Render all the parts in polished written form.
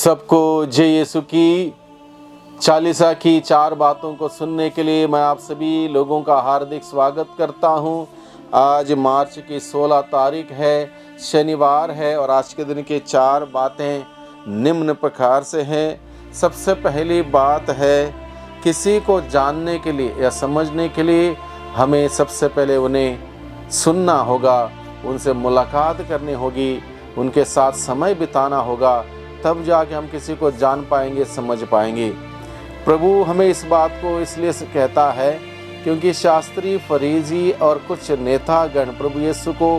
सबको जय यीशु की चालीसा की 4 बातों को सुनने के लिए मैं आप सभी लोगों का हार्दिक स्वागत करता हूं। आज मार्च की 16 तारीख है, शनिवार है और आज के दिन की 4 बातें निम्न प्रकार से हैं। सबसे पहली बात है, किसी को जानने के लिए या समझने के लिए हमें सबसे पहले उन्हें सुनना होगा, उनसे मुलाकात करनी होगी, उनके साथ समय बिताना होगा, तब जाके हम किसी को जान पाएंगे, समझ पाएंगे। प्रभु हमें इस बात को इसलिए कहता है क्योंकि शास्त्री, फरीसी और कुछ नेतागण प्रभु यीशु को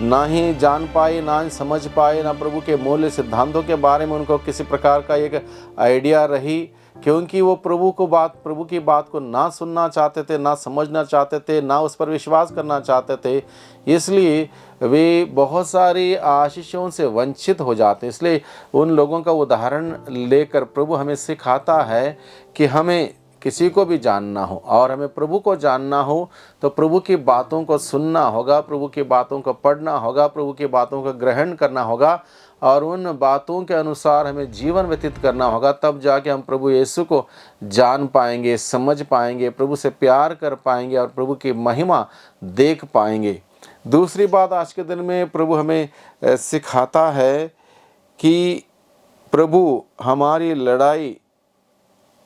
ना ही जान पाए, ना ही समझ पाए, ना प्रभु के मूल्य सिद्धांतों के बारे में उनको किसी प्रकार का एक आइडिया रही, क्योंकि वो प्रभु की बात को ना सुनना चाहते थे, ना समझना चाहते थे, ना उस पर विश्वास करना चाहते थे। इसलिए वे बहुत सारी आशीषों से वंचित हो जाते। इसलिए उन लोगों का उदाहरण लेकर प्रभु हमें सिखाता है कि हमें किसी को भी जानना हो और हमें प्रभु को जानना हो तो प्रभु की बातों को सुनना होगा, प्रभु की बातों को पढ़ना होगा, प्रभु की बातों का ग्रहण करना होगा और उन बातों के अनुसार हमें जीवन व्यतीत करना होगा। तब जाके हम प्रभु यीशु को जान पाएंगे, समझ पाएंगे, प्रभु से प्यार कर पाएंगे और प्रभु की महिमा देख पाएंगे। दूसरी बात, आज के दिन में प्रभु हमें सिखाता है कि प्रभु हमारी लड़ाई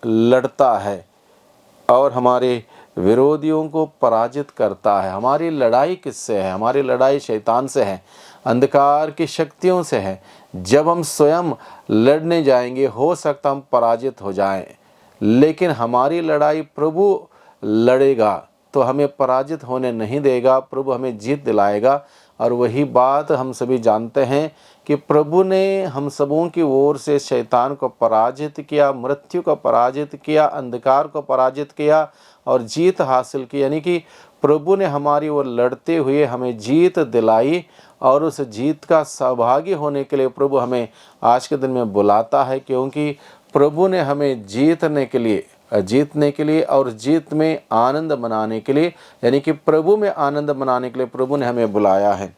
लड़ता है और हमारे विरोधियों को पराजित करता है। हमारी लड़ाई किससे है? हमारी लड़ाई शैतान से है, अंधकार की शक्तियों से है। जब हम स्वयं लड़ने जाएंगे, हो सकता हम पराजित हो जाएं, लेकिन हमारी लड़ाई प्रभु लड़ेगा तो हमें पराजित होने नहीं देगा, प्रभु हमें जीत दिलाएगा। और वही बात हम सभी जानते हैं कि प्रभु ने हम सबों की ओर से शैतान को पराजित किया, मृत्यु को पराजित किया, अंधकार को पराजित किया और जीत हासिल की। यानी कि प्रभु ने हमारी ओर लड़ते हुए हमें जीत दिलाई और उस जीत का सहभागी होने के लिए प्रभु हमें आज के दिन में बुलाता है, क्योंकि प्रभु ने हमें जीतने के लिए और जीत में आनंद मनाने के लिए, यानी कि प्रभु में आनंद मनाने के लिए प्रभु ने हमें बुलाया है।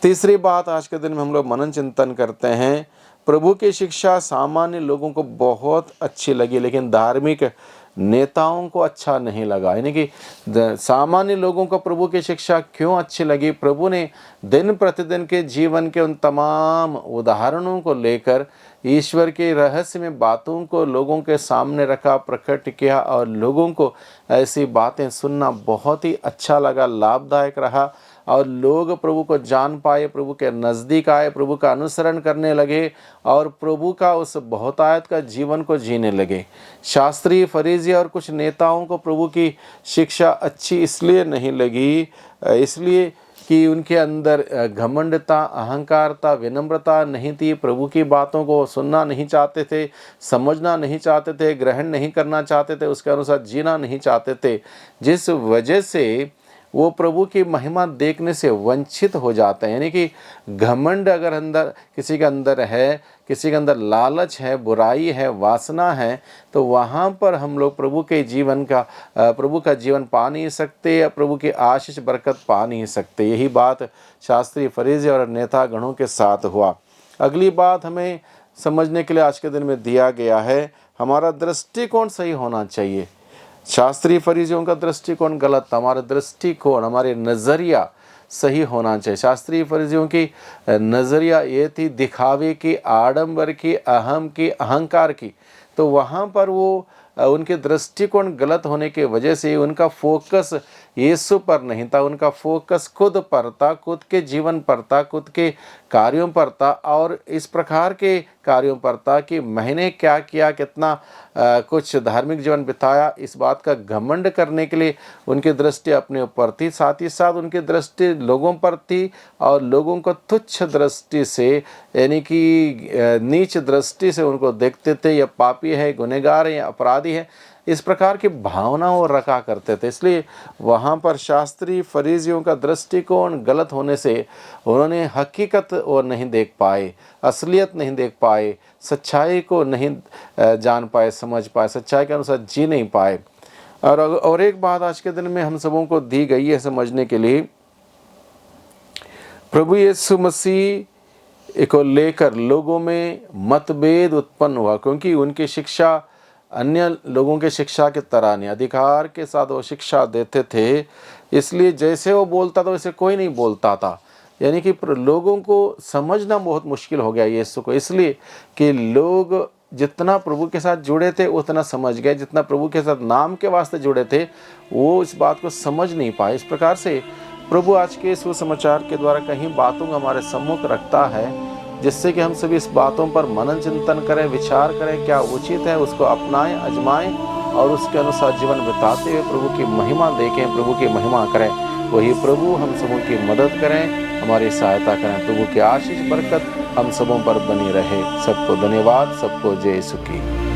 तीसरी बात, आज के दिन में हम लोग मनन चिंतन करते हैं। प्रभु की शिक्षा सामान्य लोगों को बहुत अच्छी लगी, लेकिन धार्मिक नेताओं को अच्छा नहीं लगा। यानी कि सामान्य लोगों को प्रभु की शिक्षा क्यों अच्छी लगी? प्रभु ने दिन प्रतिदिन के जीवन के उन तमाम उदाहरणों को लेकर ईश्वर के रहस्य में बातों को लोगों के सामने रखा, प्रकट किया और लोगों को ऐसी बातें सुनना बहुत ही अच्छा लगा, लाभदायक रहा और लोग प्रभु को जान पाए, प्रभु के नज़दीक आए, प्रभु का अनुसरण करने लगे और प्रभु का उस बहुतायत का जीवन को जीने लगे। शास्त्री, फरीसी और कुछ नेताओं को प्रभु की शिक्षा अच्छी इसलिए नहीं लगी, इसलिए कि उनके अंदर घमंडता, अहंकारता, विनम्रता नहीं थी। प्रभु की बातों को सुनना नहीं चाहते थे, समझना नहीं चाहते थे, ग्रहण नहीं करना चाहते थे, उसके अनुसार जीना नहीं चाहते थे, जिस वजह से वो प्रभु की महिमा देखने से वंचित हो जाते हैं। यानी कि घमंड अगर किसी के अंदर है, किसी के अंदर लालच है, बुराई है, वासना है, तो वहाँ पर हम लोग प्रभु का जीवन पा नहीं सकते या प्रभु की आशीष बरकत पा नहीं सकते। यही बात शास्त्री, फरीसी और नेता गणों के साथ हुआ। अगली बात हमें समझने के लिए आज के दिन में दिया गया है, हमारा दृष्टिकोण सही होना चाहिए। शास्त्री फरीसियों का दृष्टिकोण गलत था, हमारा दृष्टिकोण, हमारे नज़रिया सही होना चाहिए। शास्त्री फरीसियों की नज़रिया ये थी दिखावे की, आडंबर की, अहम की, अहंकार की। तो वहाँ पर वो उनके दृष्टिकोण गलत होने की वजह से उनका फोकस यीशु पर नहीं था, उनका फोकस खुद पर था, खुद के जीवन पर था, खुद के कार्यों पर था और इस प्रकार के कार्यों पर था कि मैंने क्या किया, कितना कुछ धार्मिक जीवन बिताया, इस बात का घमंड करने के लिए उनकी दृष्टि अपने ऊपर थी। साथ ही साथ उनकी दृष्टि लोगों पर थी और लोगों को तुच्छ दृष्टि से, यानी कि नीच दृष्टि से उनको देखते थे, यह पापी है, गुनहगार है, अपराधी है, इस प्रकार की भावनाओं रखा करते थे। इसलिए वहाँ पर शास्त्री फरीसियों का दृष्टिकोण गलत होने से उन्होंने हकीकत और नहीं देख पाए, असलियत नहीं देख पाए, सच्चाई को नहीं जान पाए, समझ पाए, सच्चाई के अनुसार जी नहीं पाए। और एक बात आज के दिन में हम सबों को दी गई है समझने के लिए, प्रभु यीशु मसीह को लेकर लोगों में मतभेद उत्पन्न हुआ, क्योंकि उनकी शिक्षा अन्य लोगों के शिक्षा की तरह नहीं, अधिकार के साथ वो शिक्षा देते थे। इसलिए जैसे वो बोलता था वैसे कोई नहीं बोलता था, यानी कि लोगों को समझना बहुत मुश्किल हो गया यीशु को, इसलिए कि लोग जितना प्रभु के साथ जुड़े थे उतना समझ गए, जितना प्रभु के साथ नाम के वास्ते जुड़े थे वो इस बात को समझ नहीं पाए। इस प्रकार से प्रभु आज के सुसमाचार के द्वारा कहीं बातों को हमारे सम्मुख रखता है, जिससे कि हम सभी इस बातों पर मनन चिंतन करें, विचार करें, क्या उचित है उसको अपनाएं, आजमाएं और उसके अनुसार जीवन बिताते हुए प्रभु की महिमा देखें, प्रभु की महिमा करें। वही प्रभु हम सबों की मदद करें, हमारी सहायता करें। प्रभु की आशीष बरकत हम सबों पर बनी रहे। सबको धन्यवाद, सबको जय यीशु की।